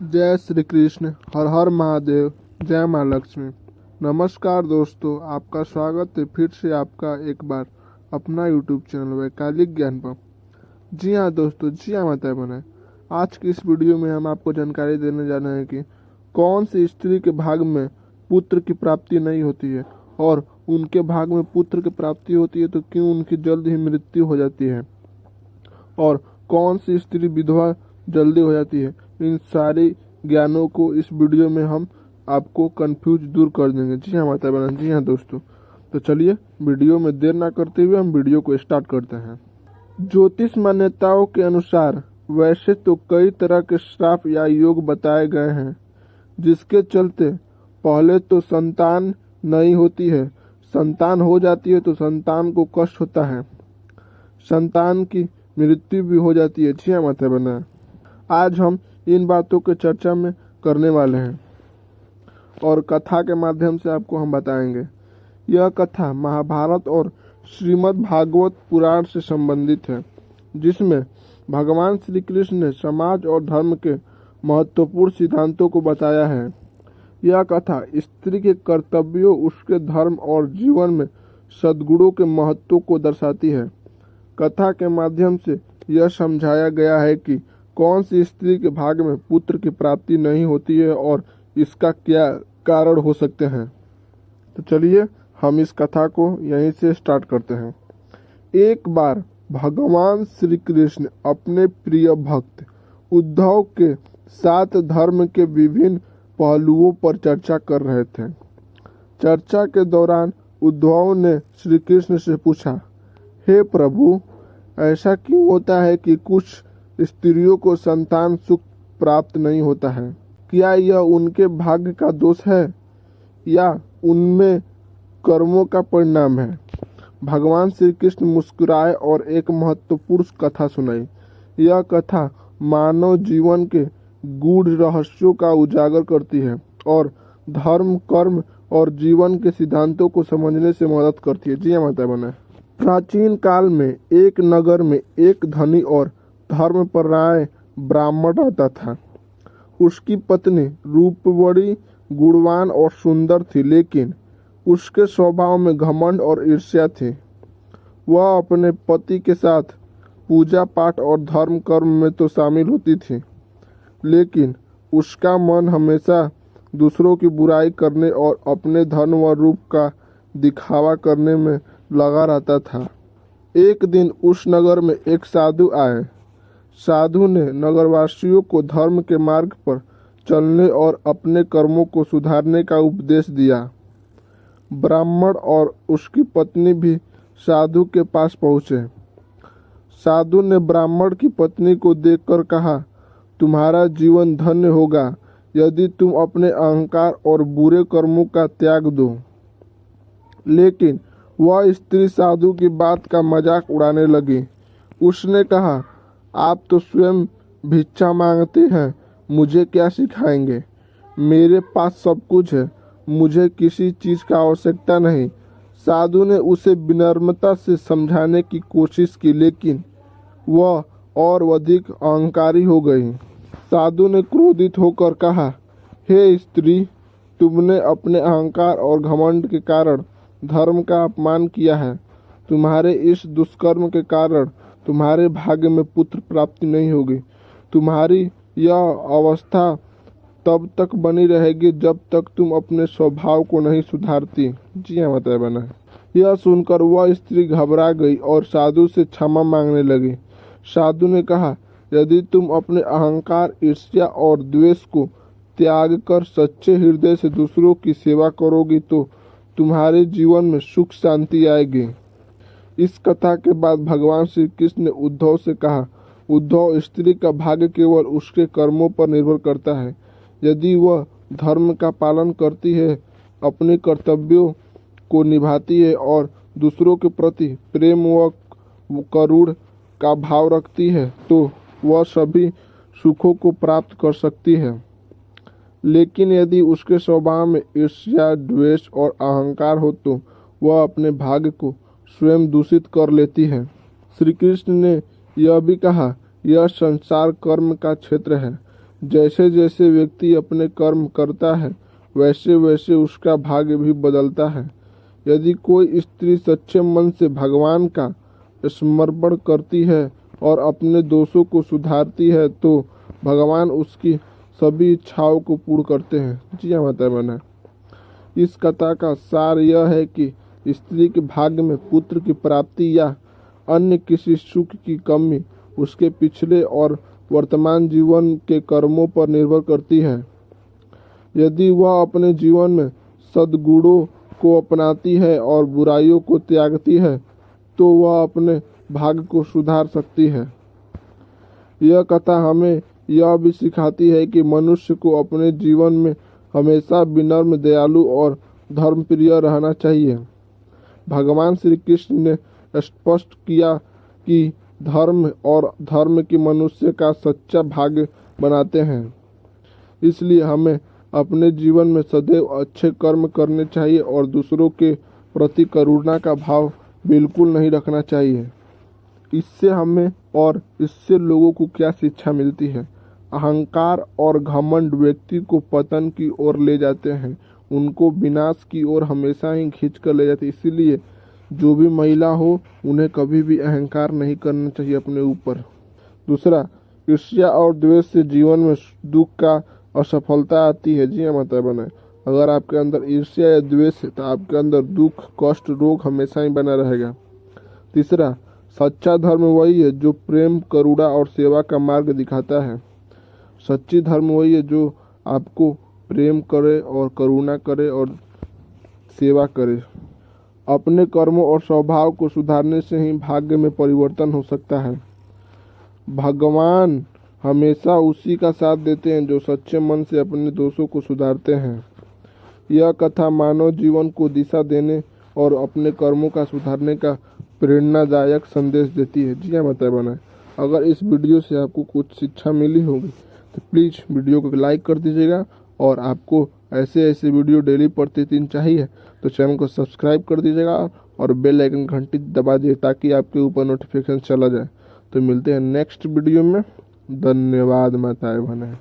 जय श्री कृष्ण। हर हर महादेव। जय माँ लक्ष्मी। नमस्कार दोस्तों, आपका स्वागत है फिर से आपका एक बार अपना यूट्यूब चैनल वैकालिक ज्ञान पर। जी हाँ दोस्तों, जी हाँ माता बहन, आज की इस वीडियो में हम आपको जानकारी देने जा रहे हैं कि कौन सी स्त्री के भाग में पुत्र की प्राप्ति नहीं होती है और उनके भाग में पुत्र की प्राप्ति होती है तो क्यों उनकी जल्द ही मृत्यु हो जाती है, और कौन सी स्त्री विधवा जल्दी हो जाती है। इन सारे ज्ञानों को इस वीडियो में हम आपको कंफ्यूज दूर कर देंगे। जी हाँ माता बहन, जी हाँ दोस्तों, तो चलिए वीडियो में देर ना करते हुए हम वीडियो को स्टार्ट करते हैं। ज्योतिष मान्यताओं के अनुसार वैसे तो कई तरह के श्राप या योग बताए गए हैं, जिसके चलते पहले तो संतान नहीं होती है, संतान हो जाती है तो संतान को कष्ट होता है, संतान की मृत्यु भी हो जाती है। जी हाँ माता बहन, आज हम इन बातों के चर्चा में करने वाले हैं और कथा के माध्यम से आपको हम बताएंगे। यह कथा महाभारत और श्रीमद् भागवत पुराण से संबंधित है, जिसमें भगवान श्री कृष्ण ने समाज और धर्म के महत्वपूर्ण सिद्धांतों को बताया है। यह कथा स्त्री के कर्तव्यों, उसके धर्म और जीवन में सद्गुणों के महत्व को दर्शाती है। कथा के माध्यम से यह समझाया गया है कि कौन सी स्त्री के भाग में पुत्र की प्राप्ति नहीं होती है और इसका क्या कारण हो सकते हैं। तो चलिए हम इस कथा को यहीं से स्टार्ट करते हैं। एक बार भगवान श्री कृष्ण अपने प्रिय भक्त उद्धव के साथ धर्म के विभिन्न पहलुओं पर चर्चा कर रहे थे। चर्चा के दौरान उद्धव ने श्री कृष्ण से पूछा, हे प्रभु, ऐसा क्यों होता है कि कुछ स्त्रियों को संतान सुख प्राप्त नहीं होता है? क्या यह उनके भाग्य का दोष है या उनमें कर्मों का परिणाम है? भगवान श्री कृष्ण मुस्कुराए और एक महत्वपूर्ण कथा सुनाई। यह कथा मानव जीवन के गूढ़ रहस्यों का उजागर करती है और धर्म, कर्म और जीवन के सिद्धांतों को समझने से मदद करती है। जी हाँ माता बहन, प्राचीन काल में एक नगर में एक धनी और धर्मपरायण ब्राह्मण रहता था। उसकी पत्नी रूपवती, गुणवान और सुंदर थी, लेकिन उसके स्वभाव में घमंड और ईर्ष्या थी। वह अपने पति के साथ पूजा पाठ और धर्म कर्म में तो शामिल होती थी, लेकिन उसका मन हमेशा दूसरों की बुराई करने और अपने धन व रूप का दिखावा करने में लगा रहता था। एक दिन उस नगर में एक साधु आए। साधु ने नगरवासियों को धर्म के मार्ग पर चलने और अपने कर्मों को सुधारने का उपदेश दिया। ब्राह्मण और उसकी पत्नी भी साधु के पास पहुँचे। साधु ने ब्राह्मण की पत्नी को देखकर कहा, तुम्हारा जीवन धन्य होगा यदि तुम अपने अहंकार और बुरे कर्मों का त्याग दो। लेकिन वह स्त्री साधु की बात का मजाक उड़ाने लगी। उसने कहा, आप तो स्वयं भिक्षा मांगते हैं, मुझे क्या सिखाएंगे? मेरे पास सब कुछ है, मुझे किसी चीज़ का आवश्यकता नहीं। साधु ने उसे विनम्रता से समझाने की कोशिश की, लेकिन वह और अधिक अहंकारी हो गई। साधु ने क्रोधित होकर कहा, हे स्त्री, तुमने अपने अहंकार और घमंड के कारण धर्म का अपमान किया है। तुम्हारे इस दुष्कर्म के कारण तुम्हारे भाग्य में पुत्र प्राप्ति नहीं होगी। तुम्हारी यह अवस्था तब तक बनी रहेगी जब तक तुम अपने स्वभाव को नहीं सुधारती। जी हाँ माता बहन, यह सुनकर वह स्त्री घबरा गई और साधु से क्षमा मांगने लगी। साधु ने कहा, यदि तुम अपने अहंकार, ईर्ष्या और द्वेष को त्याग कर सच्चे हृदय से दूसरों की सेवा करोगी तो तुम्हारे जीवन में सुख शांति आएगी। इस कथा के बाद भगवान श्री कृष्ण ने उद्धव से कहा, उद्धव, स्त्री का भाग्य केवल उसके कर्मों पर निर्भर करता है। यदि वह धर्म का पालन करती है, अपने कर्तव्यों को निभाती है और दूसरों के प्रति प्रेम व करुण का भाव रखती है तो वह सभी सुखों को प्राप्त कर सकती है। लेकिन यदि उसके स्वभाव में ईर्ष्या, द्वेष और अहंकार हो तो वह अपने भाग्य को स्वयं दूषित कर लेती है। श्री कृष्ण ने यह भी कहा, यह संसार कर्म का क्षेत्र है। जैसे जैसे व्यक्ति अपने कर्म करता है वैसे वैसे उसका भाग्य भी बदलता है। यदि कोई स्त्री सच्चे मन से भगवान का स्मरण करती है और अपने दोषों को सुधारती है तो भगवान उसकी सभी इच्छाओं को पूर्ण करते हैं। जी हाँ माता बहन, इस कथा का सार यह है कि स्त्री के भाग्य में पुत्र की प्राप्ति या अन्य किसी सुख की कमी उसके पिछले और वर्तमान जीवन के कर्मों पर निर्भर करती है। यदि वह अपने जीवन में सद्गुणों को अपनाती है और बुराइयों को त्यागती है तो वह अपने भाग्य को सुधार सकती है। यह कथा हमें यह भी सिखाती है कि मनुष्य को अपने जीवन में हमेशा विनम्र, दयालु और धर्मप्रिय रहना चाहिए। भगवान श्री कृष्ण ने स्पष्ट किया कि धर्म और धर्म की मनुष्य का सच्चा भाग्य बनाते हैं। इसलिए हमें अपने जीवन में सदैव अच्छे कर्म करने चाहिए और दूसरों के प्रति करुणा का भाव बिल्कुल नहीं रखना चाहिए। इससे हमें और इससे लोगों को क्या शिक्षा मिलती है? अहंकार और घमंड व्यक्ति को पतन की ओर ले जाते हैं, उनको विनाश की ओर हमेशा ही खींच कर ले जाते हैं। इसीलिए जो भी महिला हो उन्हें कभी भी अहंकार नहीं करना चाहिए अपने ऊपर। दूसरा, ईर्ष्या और द्वेष से जीवन में दुख का असफलता आती है। जी हाँ माता बहन, अगर आपके अंदर ईर्ष्या या द्वेष है तो आपके अंदर दुख, कष्ट, रोग हमेशा ही बना रहेगा। तीसरा, सच्चा धर्म वही है जो प्रेम, करुणा और सेवा का मार्ग दिखाता है। सच्ची धर्म वही है जो आपको प्रेम करे और करुणा करे और सेवा करे। अपने कर्मों और स्वभाव को सुधारने से ही भाग्य में परिवर्तन हो सकता है। भगवान हमेशा उसी का साथ देते हैं जो सच्चे मन से अपने दोषों को सुधारते हैं। यह कथा मानव जीवन को दिशा देने और अपने कर्मों का सुधारने का प्रेरणादायक संदेश देती है। जी हाँ माता बहन, अगर इस वीडियो से आपको कुछ शिक्षा मिली होगी तो प्लीज़ वीडियो को लाइक कर दीजिएगा और आपको ऐसे ऐसे वीडियो डेली प्रतिदिन चाहिए तो चैनल को सब्सक्राइब कर दीजिएगा और बेल आइकन घंटी दबा दीजिए ताकि आपके ऊपर नोटिफिकेशन चला जाए। तो मिलते हैं नेक्स्ट वीडियो में। धन्यवाद माताएं बहनें।